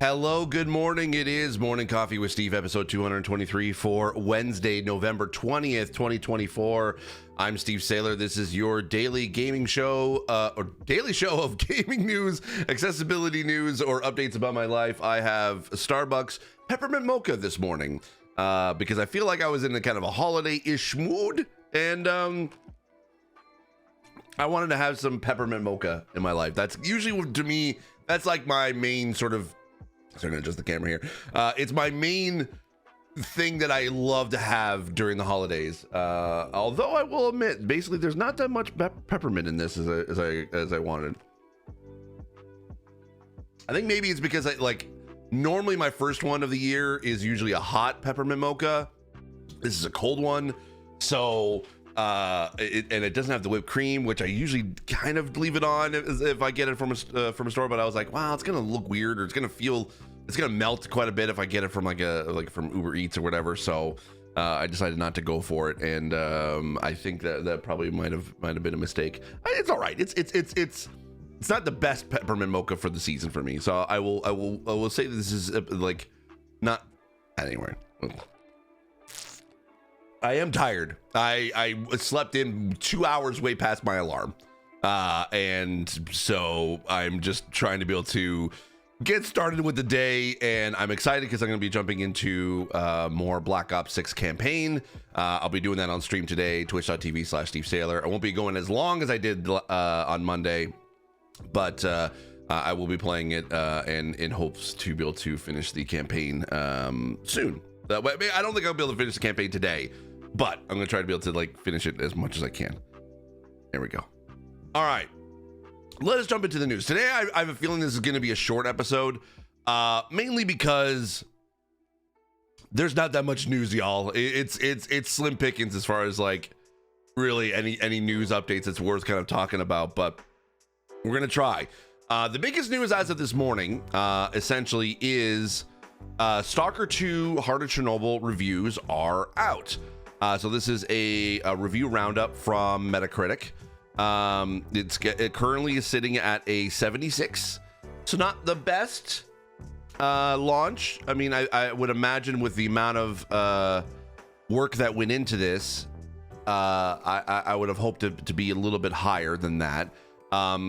Hello, good morning. It is Morning Coffee with Steve, episode 223 for Wednesday, November 20th, 2024. I'm Steve Saylor. This is your daily gaming show, or daily show of gaming news, accessibility news, or updates about my life. I have Starbucks peppermint mocha this morning because I feel like I was in a kind of a holiday-ish mood, and I wanted to have some peppermint mocha in my life. That's usually, to me, that's like my main sort of, sorry, not just the camera here. It's my main thing that I love to have during the holidays. Although I will admit, basically, there's not that much peppermint in this as I wanted. I think maybe it's because normally my first one of the year is usually a hot peppermint mocha. This is a cold one, so it doesn't have the whipped cream, which I usually kind of leave it on if I get it from a store. But I was like, wow, it's gonna look weird, or it's gonna melt quite a bit if I get it from from Uber Eats or whatever. So I decided not to go for it, and I think that probably might have been a mistake. It's all right. It's not the best peppermint mocha for the season for me. So I will say that this is not anyway. I am tired. I slept in 2 hours way past my alarm. And so I'm just trying to be able to get started with the day. And I'm excited because I'm going to be jumping into more Black Ops 6 campaign. I'll be doing that on stream today, twitch.tv/Steve Saylor. I won't be going as long as I did on Monday, but I will be playing it and in hopes to be able to finish the campaign soon. I don't think I'll be able to finish the campaign today, but I'm going to try to be able to finish it as much as I can. There we go. All right. Let us jump into the news. Today, I have a feeling this is going to be a short episode, mainly because there's not that much news, y'all. It's slim pickings as far as really any news updates that's worth kind of talking about, but we're going to try. The biggest news as of this morning, essentially, is Stalker 2 Heart of Chernobyl reviews are out. So this is a review roundup from Metacritic. It currently is sitting at a 76, so not the best launch. I mean, I would imagine with the amount of work that went into this, I would have hoped it to be a little bit higher than that.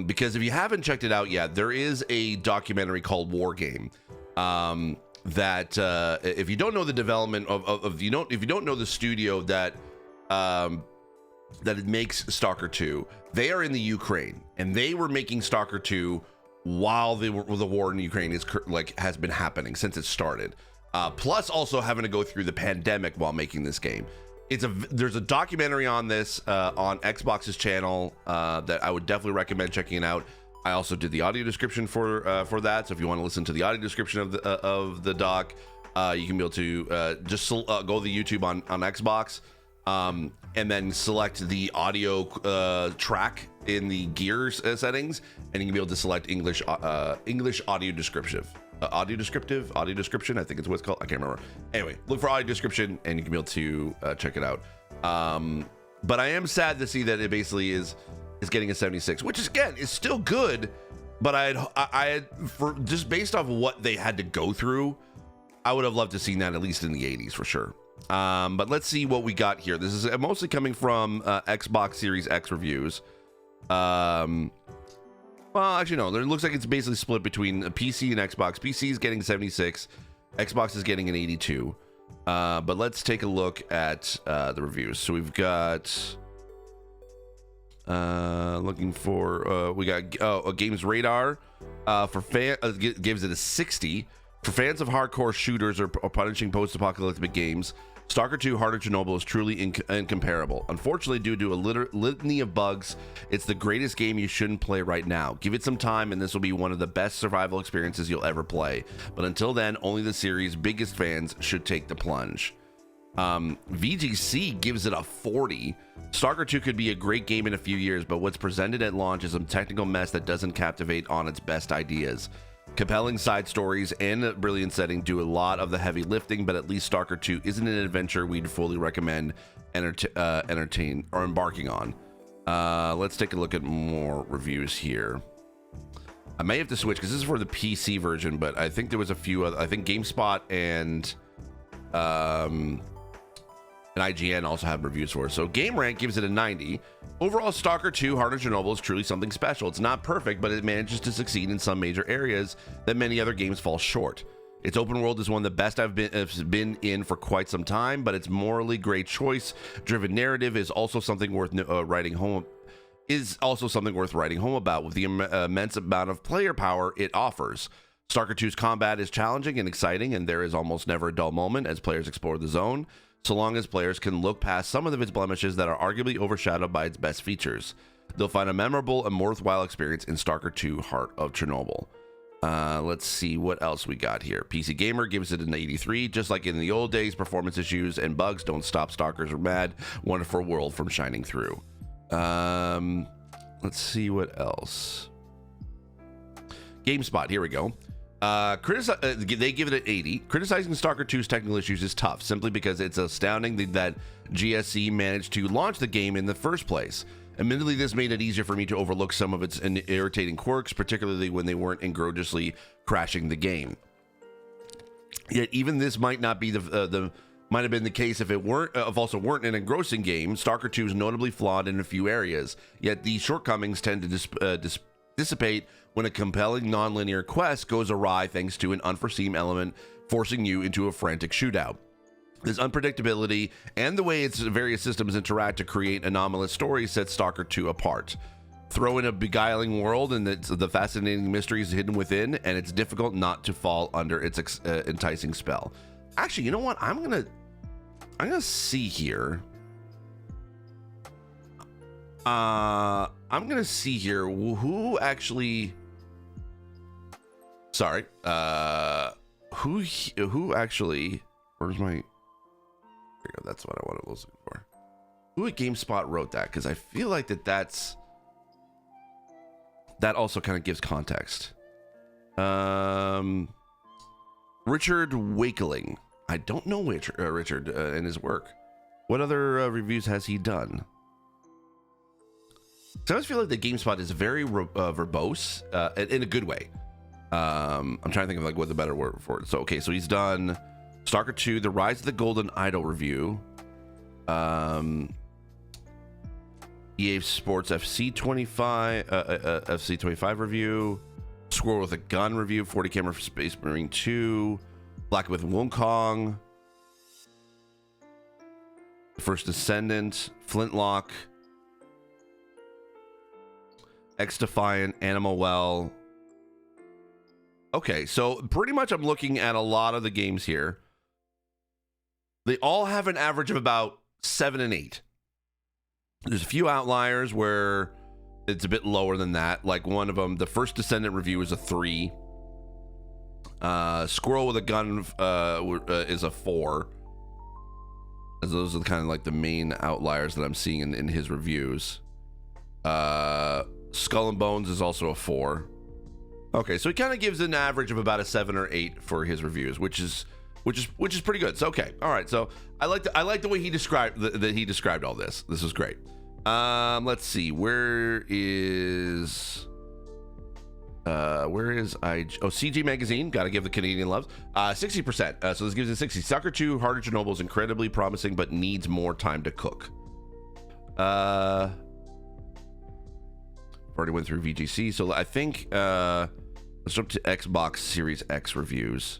Because if you haven't checked it out yet, there is a documentary called War Game. That if you don't know the development if you don't know the studio that it makes Stalker 2, they are in the Ukraine, and they were making Stalker 2 while the war in Ukraine has been happening since it started. Plus also having to go through the pandemic while making this game. There's a documentary on this on Xbox's channel that I would definitely recommend checking it out. I also did the audio description for that, so if you want to listen to the audio description of the doc, you can be able to just go to the YouTube on Xbox, and then select the audio track in the gears settings, and you can be able to select English audio description. Audio description, I think it's what it's called. I can't remember. Anyway, look for audio description, and you can be able to check it out. But I am sad to see that it basically is getting a 76, which is still good, but I had for just based off what they had to go through, I would have loved to see that at least in the 80s for sure. But let's see what we got here. This is mostly coming from Xbox Series X reviews. Well, actually no, it looks like it's basically split between PC and Xbox. PC is getting 76, Xbox is getting an 82. But let's take a look at the reviews. So we've got looking for we got a Games Radar for gives it a 60 for fans of hardcore shooters or punishing post-apocalyptic games. Stalker 2 Heart of Chernobyl is truly incomparable. Unfortunately, due to a litany of bugs, it's the greatest game you shouldn't play right now. Give it some time and this will be one of the best survival experiences you'll ever play. But until then, only the series' biggest fans should take the plunge. VGC gives it a 40. Stalker 2 could be a great game in a few years, but what's presented at launch is some technical mess that doesn't captivate on its best ideas. Compelling side stories and a brilliant setting do a lot of the heavy lifting, but at least Stalker 2 isn't an adventure we'd fully recommend entertain or embarking on. Let's take a look at more reviews here. I may have to switch because this is for the PC version, but I think there was a few other, I think GameSpot and IGN also have reviews for it. So GameRank gives it a 90. Overall, Stalker 2 Heart of Chernobyl is truly something special. It's not perfect, but it manages to succeed in some major areas that many other games fall short. Its open world is one of the best I've been in for quite some time, but its morally great choice-driven narrative is also something worth writing home about with the immense amount of player power it offers. Stalker 2's combat is challenging and exciting, and there is almost never a dull moment as players explore the zone, so long as players can look past some of its blemishes that are arguably overshadowed by its best features. They'll find a memorable and worthwhile experience in Stalker 2 Heart of Chernobyl. Let's see what else we got here. PC Gamer gives it an 83. Just like in the old days, performance issues and bugs don't stop Stalker's mad, wonderful world from shining through. Let's see what else. GameSpot, here we go. They give it an 80. Criticizing Stalker 2's technical issues is tough, simply because it's astounding that GSC managed to launch the game in the first place. Admittedly, this made it easier for me to overlook some of its irritating quirks, particularly when they weren't egregiously crashing the game. Yet, even this might not be might have been the case if also weren't an engrossing game. Stalker 2 is notably flawed in a few areas. Yet these shortcomings tend to dissipate when a compelling non-linear quest goes awry thanks to an unforeseen element forcing you into a frantic shootout. This unpredictability and the way its various systems interact to create anomalous stories sets Stalker 2 apart. Throw in a beguiling world and the fascinating mysteries hidden within, and it's difficult not to fall under its enticing spell. Actually, you know what? I'm gonna see here. I'm gonna see here who actually. Sorry. Who actually? Where's my? There you go. That's what I was looking for. Who at GameSpot wrote that? Because I feel like that also kind of gives context. Richard Wakeling. I don't know Richard and his work. What other reviews has he done? So I always feel like the GameSpot is very verbose in a good way. I'm trying to think of like what's a better word for it. So okay, so he's done Stalker 2, The Rise of the Golden Idol review, EA Sports FC25 review, Squirrel with a Gun review, 40 Camera for Space Marine 2, Black with Wukong, First Descendant, Flintlock, X Defiant, Animal Well. Okay, so pretty much I'm looking at a lot of the games here. They all have an average of about 7 and 8. There's a few outliers where it's a bit lower than that. Like one of them, the First Descendant review is a 3. Squirrel with a Gun is a 4. As those are kind of like the main outliers that I'm seeing in his reviews. Skull and Bones is also a 4. Okay, so he kind of gives an average of about a 7 or 8 for his reviews, which is pretty good. So okay, all right. So I like the way he described that he described all this. This was great. Let's see. Where is CG Magazine? Got to give the Canadian love. 60%. So this gives it 60. Stalker 2 Heart of Chernobyl is incredibly promising, but needs more time to cook. Already went through VGC, so I think let's jump to Xbox Series X reviews.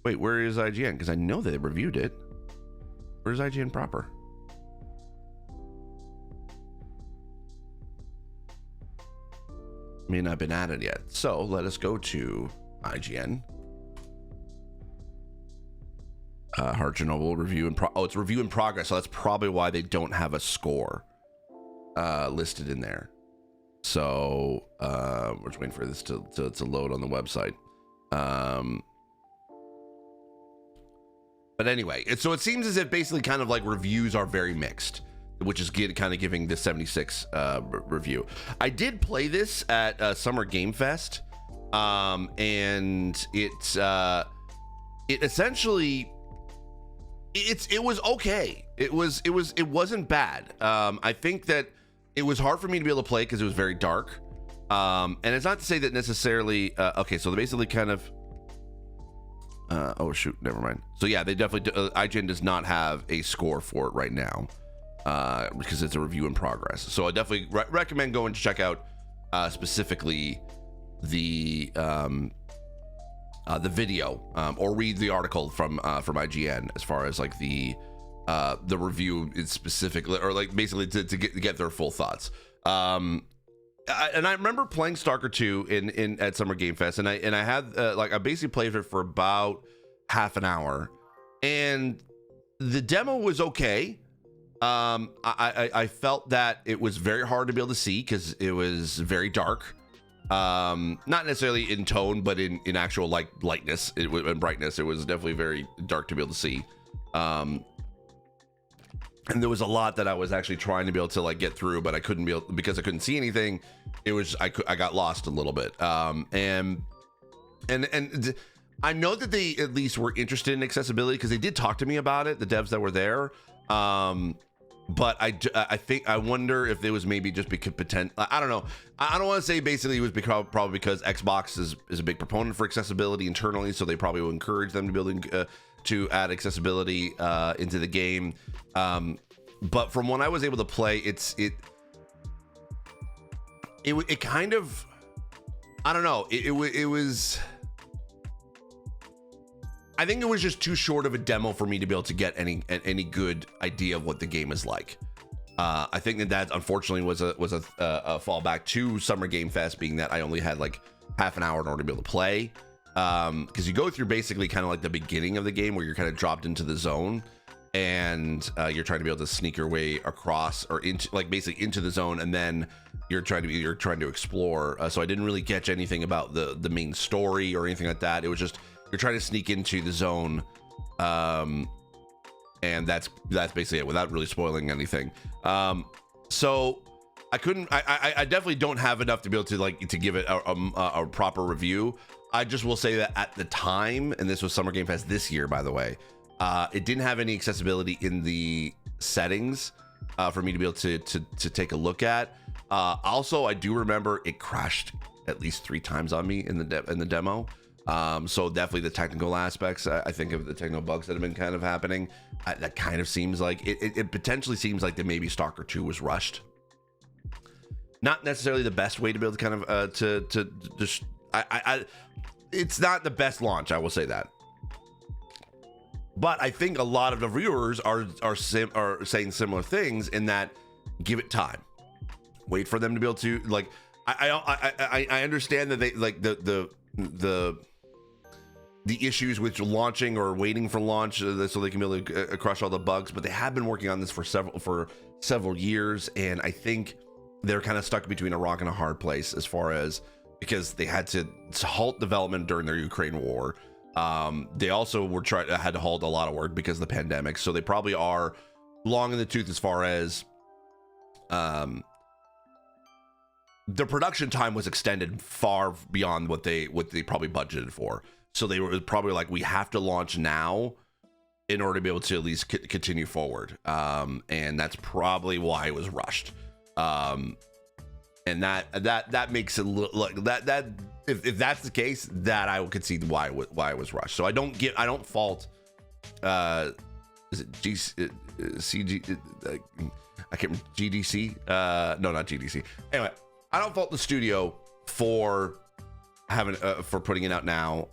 Wait, where is IGN? Because I know they reviewed it. Where's IGN proper? May not have been added yet. So let us go to IGN. Heart of Chernobyl review it's review in progress, so that's probably why they don't have a score listed in there. So we're just waiting for this to load on the website. But anyway, so it seems as if basically kind of like reviews are very mixed, which is kind of giving the 76 review. I did play this at Summer Game Fest, and it essentially it was okay. It wasn't bad. I think that it was hard for me to be able to play because it was very dark. And it's not to say that necessarily. Okay, so they basically kind of. Oh shoot, never mind. So yeah, they definitely IGN does not have a score for it right now because it's a review in progress. So I definitely recommend going to check out specifically the video or read the article from IGN as far as like the review is specifically, or like basically to get their full thoughts. And I remember playing Stalker 2 at Summer Game Fest, and I had I basically played it for about half an hour, and the demo was okay. I felt that it was very hard to be able to see because it was very dark. Not necessarily in tone, but in actual like lightness and brightness. It was definitely very dark to be able to see. And there was a lot that I was actually trying to be able to like get through, but I couldn't be able, because I couldn't see anything. It was I got lost a little bit. And I know that they at least were interested in accessibility because they did talk to me about it, the devs that were there. But I think I wonder if it was maybe just because I don't know. I don't want to say basically it was probably because Xbox is a big proponent for accessibility internally, so they probably will encourage them to be able to add accessibility into the game. But from when I was able to play, it kind of, I don't know. It was. I think it was just too short of a demo for me to be able to get any good idea of what the game is like. I think that unfortunately was a fallback to Summer Game Fest, being that I only had like half an hour in order to be able to play. Because you go through basically kind of like the beginning of the game where you're kind of dropped into the zone, and you're trying to be able to sneak your way across or into, like basically into the zone, and then you're trying to explore. So I didn't really catch anything about the main story or anything like that. It was just you're trying to sneak into the zone, and that's basically it without really spoiling anything. So I couldn't. I definitely don't have enough to be able to give it a proper review. I just will say that at the time, and this was Summer Game Fest this year, by the way, it didn't have any accessibility in the settings for me to be able to take a look at. Also, I do remember it crashed at least 3 times on me in the demo. So definitely the technical aspects, I think of the technical bugs that have been kind of happening. That kind of seems like it potentially seems like that maybe Stalker 2 was rushed. Not necessarily the best way to be able to kind of it's not the best launch, I will say that. But I think a lot of the viewers are saying similar things in that give it time, wait for them to be able to like. I understand that they like the issues with launching or waiting for launch so they can be able to crush all the bugs, but they have been working on this for several years, and I think they're kind of stuck between a rock and a hard place as far as, because they had to halt development during their Ukraine war. They also had to halt a lot of work because of the pandemic, so they probably are long in the tooth as far as the production time was extended far beyond what they probably budgeted for. So they were probably like, we have to launch now in order to be able to at least continue forward. And that's probably why it was rushed. And that makes it look like that if that's the case, that I could see why it was rushed. So I don't fault is it CG I can't remember, GDC? No, not GDC. Anyway, I don't fault the studio for having for putting it out now,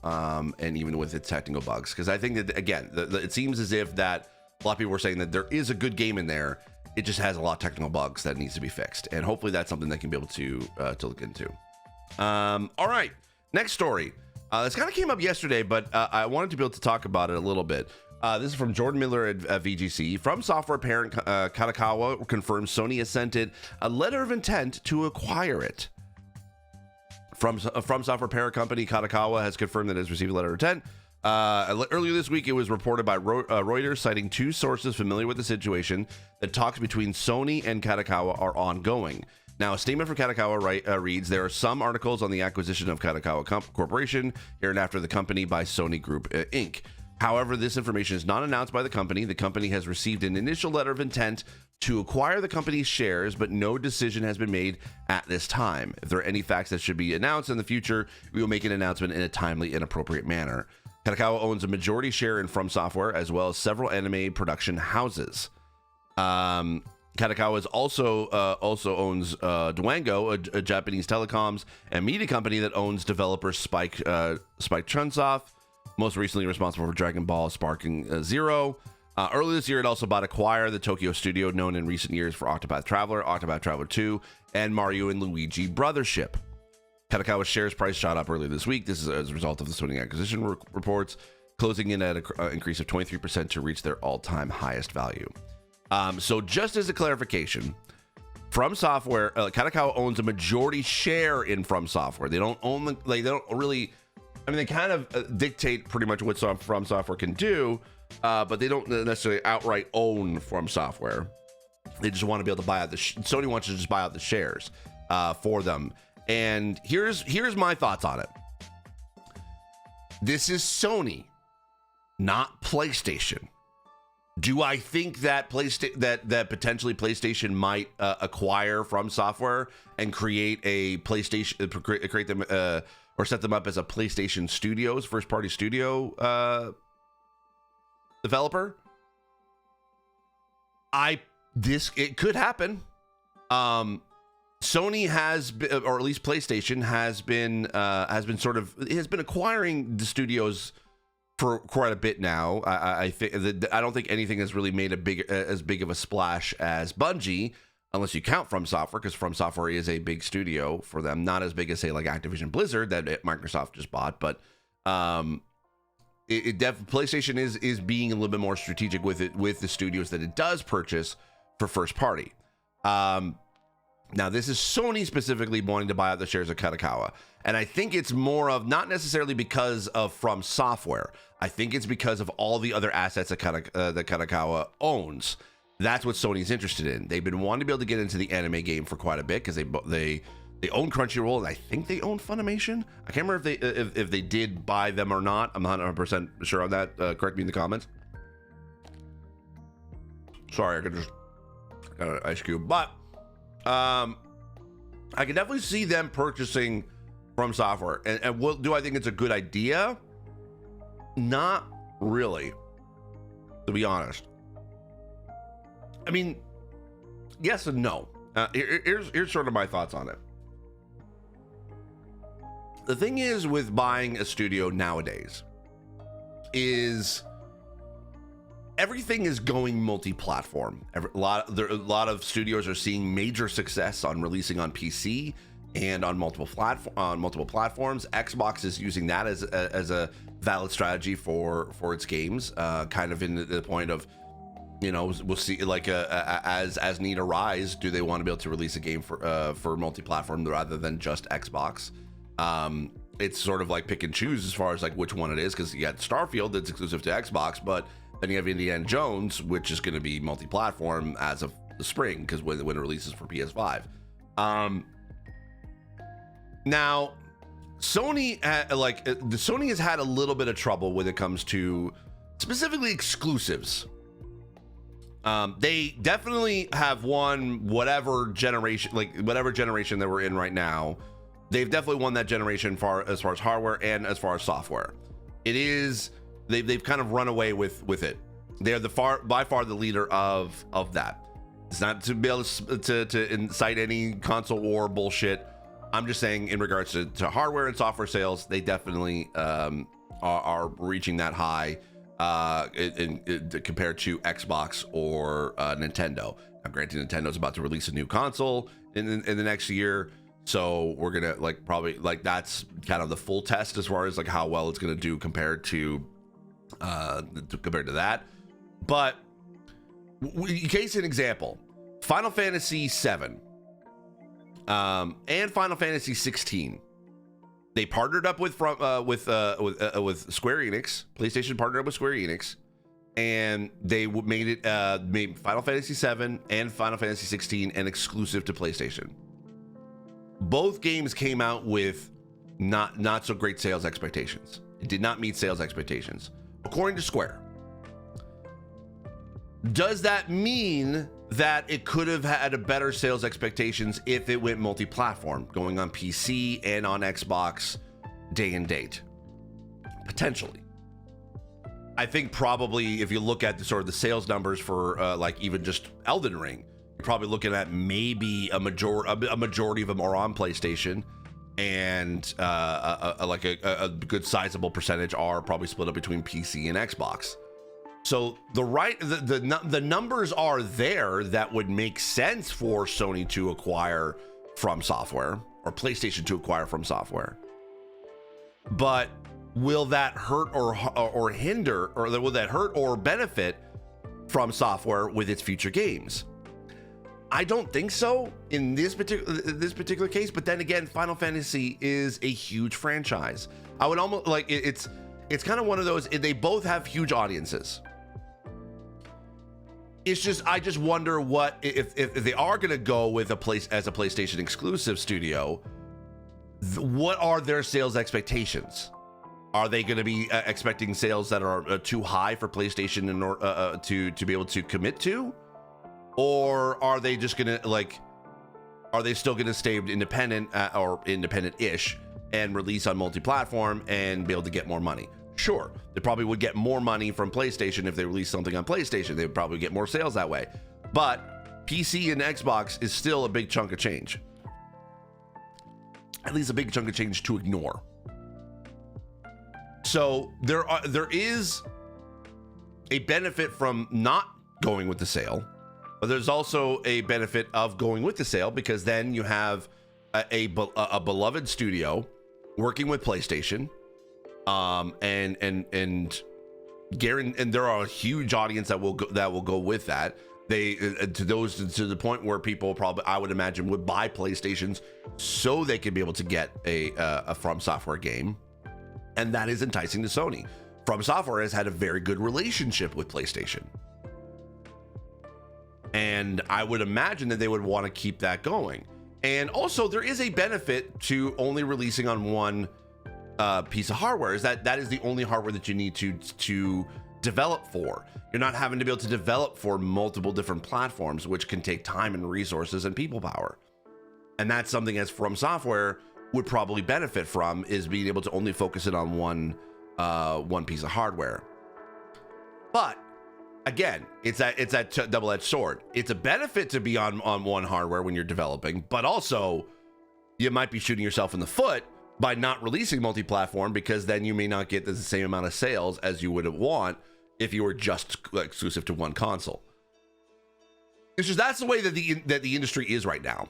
and even with its technical bugs, because I think that again, it seems as if that a lot of people were saying that there is a good game in there. It just has a lot of technical bugs that needs to be fixed, and hopefully that's something they can be able to look into. All right, next story. This kind of came up yesterday, but I wanted to be able to talk about it a little bit. This is from Jordan Miller at VGC. FromSoftware parent Kadokawa confirms Sony has sent it a letter of intent to acquire it. FromSoftware parent company Kadokawa has confirmed that it has received a letter of intent. Earlier this week, it was reported by Reuters, citing 2 sources familiar with the situation, that talks between Sony and Kadokawa are ongoing. Now, a statement from Kadokawa reads, there are some articles on the acquisition of Kadokawa Corporation, hereinafter the company by Sony Group Inc. However, this information is not announced by the company. The company has received an initial letter of intent to acquire the company's shares, but no decision has been made at this time. If there are any facts that should be announced in the future, we will make an announcement in a timely and appropriate manner. Kadokawa owns a majority share in FromSoftware, as well as several anime production houses. Kadokawa also owns Dwango, a Japanese telecoms and media company that owns developer Spike Chunsoft, most recently responsible for Dragon Ball Sparking Zero. Earlier this year, it also bought Acquire, the Tokyo studio known in recent years for Octopath Traveler 2, and Mario and Luigi Brothership. Kadokawa's shares price shot up earlier this week. This is as a result of the Sony acquisition reports, closing in at an increase of 23% to reach their all-time highest value. So just as a clarification, FromSoftware, Kadokawa owns a majority share in FromSoftware. They don't own they don't really, I mean, they kind of dictate pretty much what FromSoftware can do, but they don't necessarily outright own FromSoftware. They just want to be able to buy out Sony wants to just buy out the shares for them. And here's my thoughts on it. This is Sony, not PlayStation. Do I think that that potentially PlayStation might acquire FromSoftware and create a PlayStation, create them or set them up as a PlayStation Studios first-party studio developer? It could happen. Sony has been, or at least PlayStation has been acquiring the studios for quite a bit now. I don't think anything has really made as big of a splash as Bungie, unless you count FromSoftware, because FromSoftware is a big studio for them, not as big as say like Activision Blizzard that Microsoft just bought, but PlayStation is being a little bit more strategic with the studios that it does purchase for first party. Now, this is Sony specifically wanting to buy out the shares of Kadokawa. And I think it's more of, not necessarily because of FromSoftware. I think it's because of all the other assets that Kadokawa owns. That's what Sony's interested in. They've been wanting to be able to get into the anime game for quite a bit because they own Crunchyroll, and I think they own Funimation. I can't remember if they did buy them or not. I'm not 100% sure on that. Correct me in the comments. Sorry, I got an ice cube. But I can definitely see them purchasing FromSoftware. And do I think it's a good idea? Not really, to be honest. I mean, yes and no. Here's sort of my thoughts on it. The thing is with buying a studio nowadays is everything is going multi-platform. A lot of studios are seeing major success on releasing on PC and on multiple platforms. Xbox is using that as a valid strategy for its games, kind of in the point of, you know, we'll see, like as need arise, do they want to be able to release a game for multi-platform rather than just Xbox? It's sort of like pick and choose as far as like which one it is, because you got Starfield that's exclusive to Xbox, but then you have Indiana Jones, which is going to be multi-platform as of the spring, because when it releases for PS5. Now, Sony has had a little bit of trouble when it comes to specifically exclusives. They definitely have won whatever generation that we're in right now. They've definitely won that generation as far as hardware and as far as software. They've kind of run away with it. They're by far the leader of that. It's not to be able to incite any console war bullshit. I'm just saying in regards to hardware and software sales, they definitely are reaching that high compared to Xbox or Nintendo. Now, granted, Nintendo's about to release a new console in the next year, so we're gonna probably that's kind of the full test as far as like how well it's gonna do compared to that. But case in example, Final Fantasy VII and Final Fantasy 16. They partnered up with Square Enix. PlayStation partnered up with Square Enix, and they made Final Fantasy 7 and Final Fantasy 16 an exclusive to PlayStation. Both games came out with not so great sales expectations. It did not meet sales expectations. according to Square, does that mean that it could have had a better sales expectations if it went multi-platform, going on PC and on Xbox day and date? Potentially. I think probably if you look at the sort of the sales numbers for like even just Elden Ring, you're probably looking at maybe a majority of them are on PlayStation, and a good sizable percentage are probably split up between PC and Xbox. So the numbers are there that would make sense for Sony to acquire FromSoftware, or PlayStation to acquire FromSoftware. But will that hurt or hinder, or will that hurt or benefit FromSoftware with its future games? I don't think so in this particular case. But then again, Final Fantasy is a huge franchise. I would almost like it's kind of one of those. They both have huge audiences. It's just, I just wonder what if they are going to go with a PlayStation exclusive studio, what are their sales expectations? Are they going to be expecting sales that are too high for PlayStation in order to be able to commit to, or are they just going to are they still going to stay independent or independent-ish and release on multi-platform and be able to get more money? Sure, they probably would get more money from PlayStation if they release something on PlayStation. They would probably get more sales that way. But PC and Xbox is still a big chunk of change. At least a big chunk of change to ignore. So there is a benefit from not going with the sale, but there's also a benefit of going with the sale, because then you have a beloved studio working with PlayStation. And there are a huge audience that will go with that. They to the point where people probably, I would imagine, would buy PlayStations so they could be able to get a FromSoftware game, and that is enticing to Sony. FromSoftware has had a very good relationship with PlayStation, and I would imagine that they would want to keep that going. And also, there is a benefit to only releasing on one piece of hardware, is that is the only hardware that you need to develop for. You're not having to be able to develop for multiple different platforms, which can take time and resources and people power. And that's something as FromSoftware would probably benefit from, is being able to only focus it on one piece of hardware. But again, it's that double-edged sword. It's a benefit to be on one hardware when you're developing, but also you might be shooting yourself in the foot by not releasing multi-platform, because then you may not get the same amount of sales as you would want if you were just exclusive to one console. It's just, that's the way that the industry is right now.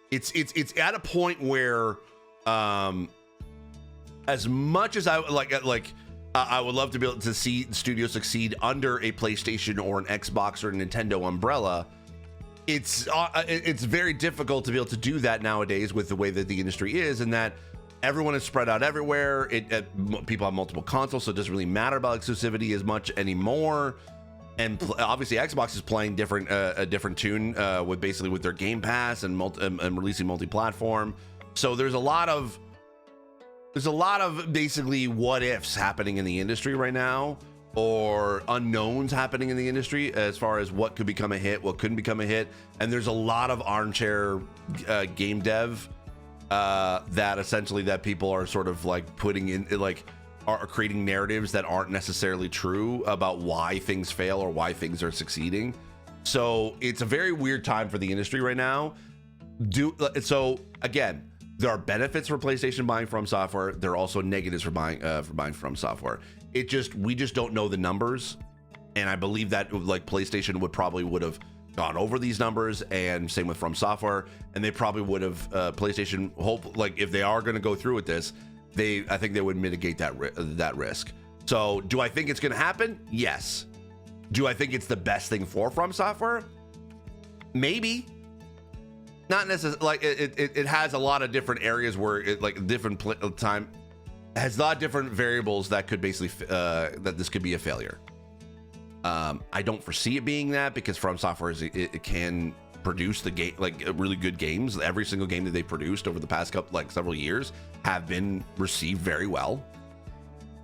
It's at a point where, as much as I I would love to be able to see studios succeed under a PlayStation or an Xbox or a Nintendo umbrella, it's very difficult to be able to do that nowadays with the way that the industry is, and that everyone is spread out everywhere. People have multiple consoles, so it doesn't really matter about exclusivity as much anymore. And obviously, Xbox is playing a different tune with their Game Pass and releasing multi-platform. So there's a lot of basically what ifs happening in the industry right now, or unknowns happening in the industry as far as what could become a hit, what couldn't become a hit. And there's a lot of armchair game dev that people are sort of like putting in, are creating narratives that aren't necessarily true about why things fail or why things are succeeding. So it's a very weird time for the industry right now. So again, there are benefits for PlayStation buying FromSoftware. There are also negatives for buying FromSoftware. We just don't know the numbers, and I believe that PlayStation would have gone over these numbers, and same with FromSoftware, and they probably would have PlayStation if they are going to go through with this, I think they would mitigate that risk. So do I think it's going to happen? Yes. Do I think it's the best thing for FromSoftware? Maybe. Not necessarily. It has a lot of different areas where time has a lot of different variables that could basically that this could be a failure. I don't foresee it being that, because FromSoftware it can produce the game, really good games. Every single game that they produced over the past several years have been received very well.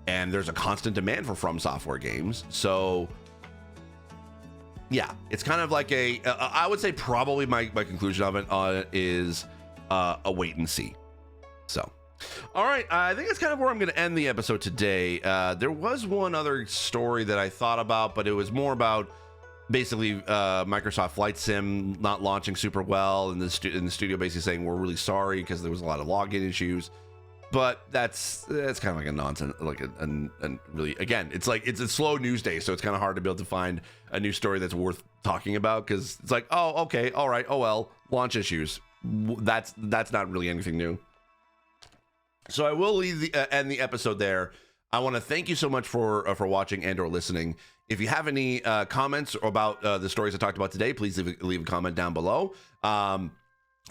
and there's a constant demand for FromSoftware games. So yeah, it's kind of like I would say probably my conclusion of it is a wait and see. So, all right, I think that's kind of where I'm going to end the episode today. There was one other story that I thought about, but it was more about basically Microsoft Flight Sim not launching super well, and the studio basically saying we're really sorry because there was a lot of login issues. But that's kind of like a nonsense, like and really, again, it's like it's a slow news day, so it's kind of hard to be able to find a news story that's worth talking about, because it's like, oh, okay, all right, oh well, launch issues. That's not really anything new. So I will end the episode there. I want to thank you so much for watching and or listening. If you have any comments about the stories I talked about today, please leave a comment down below.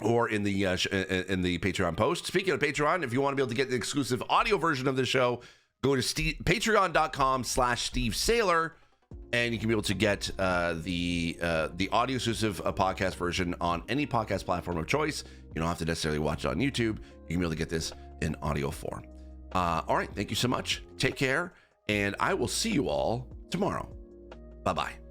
Or in the Patreon post. Speaking of Patreon, if you want to be able to get the exclusive audio version of the show, go to patreon.com/Steve Saylor, and you can be able to get the audio exclusive podcast version on any podcast platform of choice. You don't have to necessarily watch it on YouTube. You can be able to get this in audio form. All right, thank you so much. Take care, and I will see you all tomorrow. Bye-bye.